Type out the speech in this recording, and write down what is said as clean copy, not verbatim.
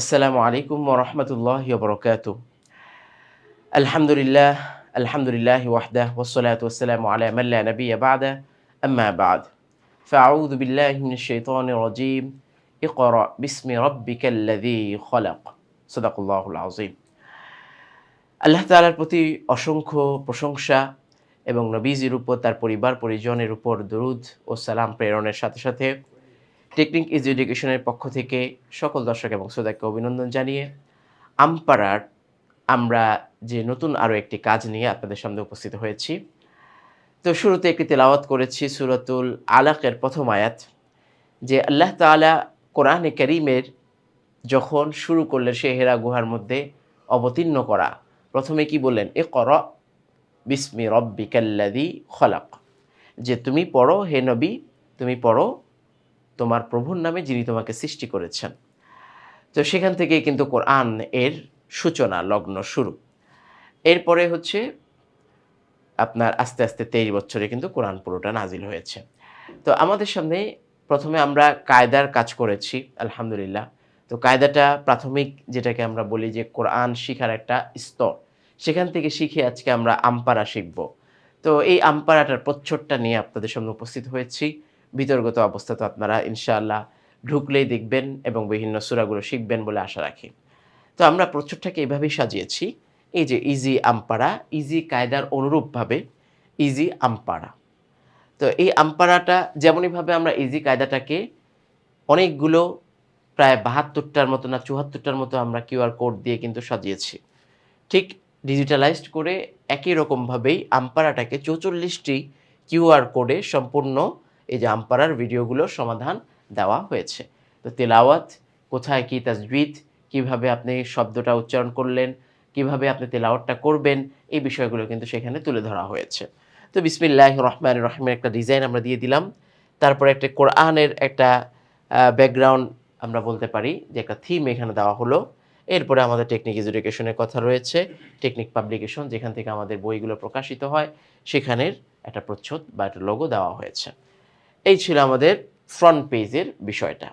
আসসালামু আলাইকুম ওয়া রাহমাতুল্লাহি ওয়া বারাকাতুহু। আলহামদুলিল্লাহ, আলহামদুলিল্লাহি ওয়াহদাহু ওয়াসসালাতু ওয়াসসালামু আলা মান লা নাবিয়্যা বা'দা, আম্মা বা'দ। ফাআউযু বিল্লাহি মিনাশ শাইতানির রাজীম। ইকরা বিসমি রাব্বিকাল্লাযী খলাক। সাদাকাল্লাহুল আযীম। আল্লাহ তাআলার প্রতি অসংখ্য প্রশংসা এবং নবীজির উপর তার পরিবার পরিজনের উপর দরুদ ও সালাম প্রেরণের সাথে সাথে টেকনিক ইজ এডুকেশনের পক্ষ থেকে সকল দর্শক এবং শ্রোতাকে অভিনন্দন জানিয়ে আমপাড়ার আমরা যে নতুন আরও একটি কাজ নিয়ে আপনাদের সামনে উপস্থিত হয়েছি। তো শুরুতে একটি তেলাওয়াত করেছি সূরাতুল আলাকের প্রথম আয়াত, যে আল্লাহ তাআলা কোরআনে কারীমের যখন শুরু করলেন সেই হেরা গুহার মধ্যে অবতীর্ণ করা, প্রথমে কি বললেন? ইকরা বিসমি রব্বিকাল্লাযী খলাক, যে তুমি পড়ো হে নবী, তুমি পড়ো তোমার প্রভুর নামে যিনি তোমাকে সৃষ্টি করেছেন। তো সেখান থেকেই কিন্তু কোরআন এর সূচনা লগ্ন শুরু। এরপরে হচ্ছে আপনার আস্তে, আস্তে ২৩ বছরে কিন্তু কোরআন পুরোটা নাজিল হয়েছে। তো আমাদের সামনে প্রথমে আমরা কায়দার কাজ করেছি আলহামদুলিল্লাহ। তো কায়দাটা প্রাথমিক যেটাকে আমরা বলি যে কোরআন শিখার একটা স্তর, সেখান থেকে শিখে আজকে আমরা আমপারা শিখব। তো এই আমপারাটার প্রচ্ছদটা নিয়ে আপনাদের সামনে উপস্থিত হয়েছি। বিতর্গত অবস্থা তো আপনারা ইনশাআল্লাহ ঢুকলেই দেখবেন এবং বিভিন্ন সূরাগুলো শিখবেন বলে আশা রাখি। তো আমরা প্রচ্ছদটাকে এভাবেই সাজিয়েছি, এই যে ইজি আমপারা, ইজি কায়দার অনুরূপভাবে ইজি আমপারা। তো এই আমপারাটা যেমনইভাবে আমরা ইজি কায়দাটাকে অনেকগুলো প্রায় ৭২টার মতো না ৭৪টার মতো আমরা কিউআর কোড দিয়ে কিন্তু সাজিয়েছি। ঠিক ডিজিটালাইজড করে একই রকমভাবেই আমপারাটাকে ৪৪টি কিউআর কোডে সম্পূর্ণ এই যে আমপারার ভিডিওগুলোর সমাধান দেওয়া হয়েছে। তো তেলাওয়াত, কোথায় কি তাজবিদ, কিভাবে আপনি শব্দটা উচ্চারণ করলেন, কিভাবে আপনি তেলাওয়াতটা করবেন, এই বিষয়গুলো কিন্তু সেখানে তুলে ধরা হয়েছে। তো বিসমিল্লাহির রহমানির রহিমের একটা ডিজাইন আমরা দিয়ে দিলাম। তারপরে একটা কোরআনের একটা ব্যাকগ্রাউন্ড আমরা বলতে পারি যে একটা থিম এখানে দেওয়া হলো। এরপরে আমাদের টেকনিক ইজ এডুকেশনের কথা রয়েছে। টেকনিক পাবলিকেশন যেখান থেকে আমাদের বইগুলো প্রকাশিত হয়, সেখানের একটা প্রচ্ছদ বা একটা লোগো দেওয়া হয়েছে। এই ছিল আমাদের ফ্রন্ট পেজের বিষয়টা।